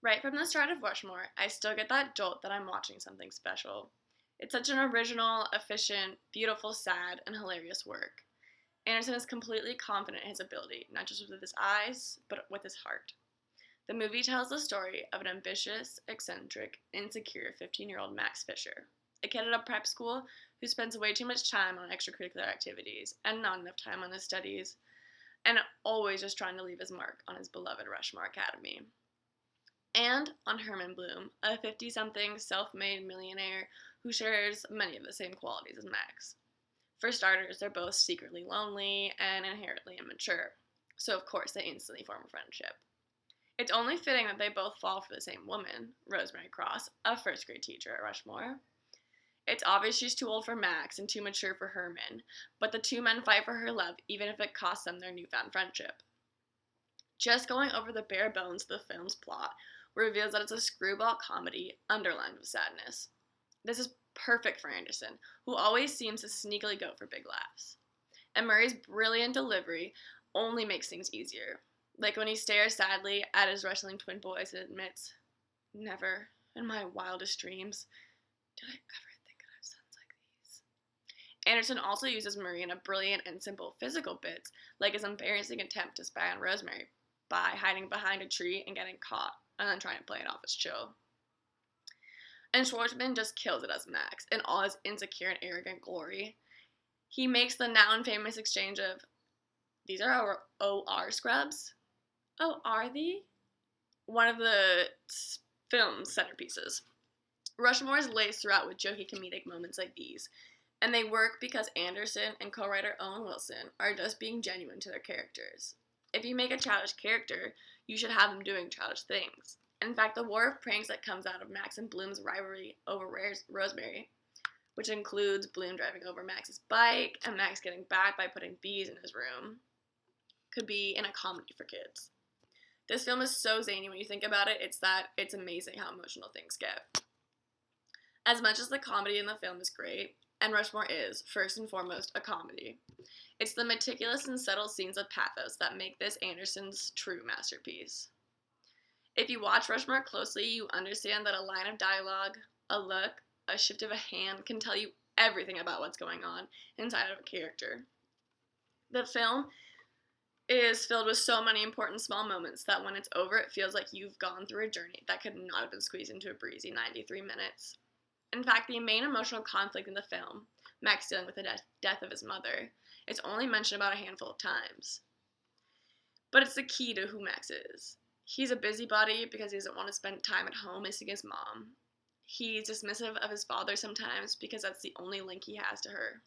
Right from the start of Rushmore, I still get that jolt that I'm watching something special. It's such an original, efficient, beautiful, sad, and hilarious work. Anderson is completely confident in his ability, not just with his eyes, but with his heart. The movie tells the story of an ambitious, eccentric, insecure 15-year-old Max Fisher, a kid at a prep school who spends way too much time on extracurricular activities and not enough time on his studies, and always just trying to leave his mark on his beloved Rushmore Academy. And on Herman Bloom, a 50 something self made millionaire who shares many of the same qualities as Max. For starters, they're both secretly lonely and inherently immature, so of course they instantly form a friendship. It's only fitting that they both fall for the same woman, Rosemary Cross, a first grade teacher at Rushmore. It's obvious she's too old for Max and too mature for Herman, but the two men fight for her love even if it costs them their newfound friendship. Just going over the bare bones of the film's plot reveals that it's a screwball comedy underlined with sadness. This is perfect for Anderson, who always seems to sneakily go for big laughs. And Murray's brilliant delivery only makes things easier. Like when he stares sadly at his wrestling twin boys and admits, "Never in my wildest dreams did I ever think I'd have sons like these." Anderson also uses Murray in a brilliant and simple physical bits, like his embarrassing attempt to spy on Rosemary by hiding behind a tree and getting caught, and then trying to play it off as chill. And Schwartzman just kills it as Max in all his insecure and arrogant glory. He makes the now infamous exchange of, "These are our OR scrubs? Oh, are they?" One of the film's centerpieces. Rushmore is laced throughout with jokey comedic moments like these, and they work because Anderson and co-writer Owen Wilson are just being genuine to their characters. If you make a childish character, you should have them doing childish things. In fact, the war of pranks that comes out of Max and Bloom's rivalry over Rosemary, which includes Bloom driving over Max's bike and Max getting back by putting bees in his room, could be in a comedy for kids. This film is so zany when you think about it, it's amazing how emotional things get. As much as the comedy in the film is great, and Rushmore is, first and foremost, a comedy, it's the meticulous and subtle scenes of pathos that make this Anderson's true masterpiece. If you watch Rushmore closely, you understand that a line of dialogue, a look, a shift of a hand can tell you everything about what's going on inside of a character. The film is filled with so many important small moments that when it's over, it feels like you've gone through a journey that could not have been squeezed into a breezy 93 minutes. In fact, the main emotional conflict in the film, Max dealing with the death of his mother, is only mentioned about a handful of times. But it's the key to who Max is. He's a busybody because he doesn't want to spend time at home missing his mom. He's dismissive of his father sometimes because that's the only link he has to her.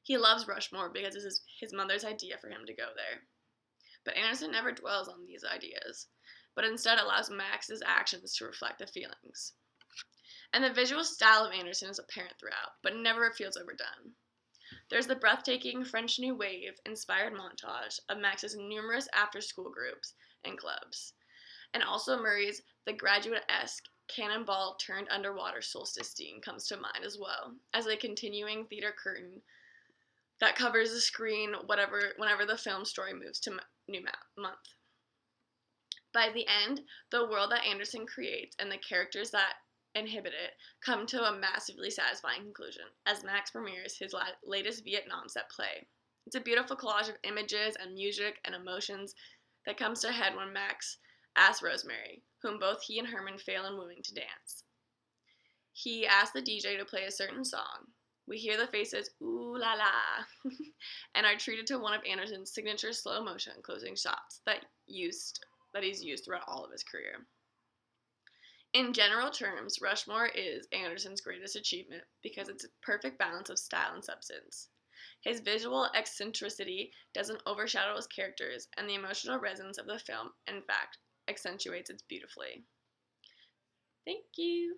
He loves Rushmore because it's his mother's idea for him to go there. But Anderson never dwells on these ideas, but instead allows Max's actions to reflect the feelings. And the visual style of Anderson is apparent throughout, but never feels overdone. There's the breathtaking French New Wave-inspired montage of Max's numerous after-school groups and clubs, and also Murray's The Graduate-esque cannonball turned underwater solstice scene comes to mind as well, as a continuing theater curtain that covers the screen whenever the film story moves to new month. By the end, the world that Anderson creates and the characters that inhabit it come to a massively satisfying conclusion as Max premieres his latest Vietnam set play. It's a beautiful collage of images and music and emotions that comes to a head when Max asks Rosemary, whom both he and Herman fail in wooing, to dance. He asks the DJ to play a certain song. We hear the faces, "ooh la la," and are treated to one of Anderson's signature slow motion closing shots that he's used throughout all of his career. In general terms, Rushmore is Anderson's greatest achievement because it's a perfect balance of style and substance. His visual eccentricity doesn't overshadow his characters, and the emotional resonance of the film, in fact, accentuates it beautifully. Thank you.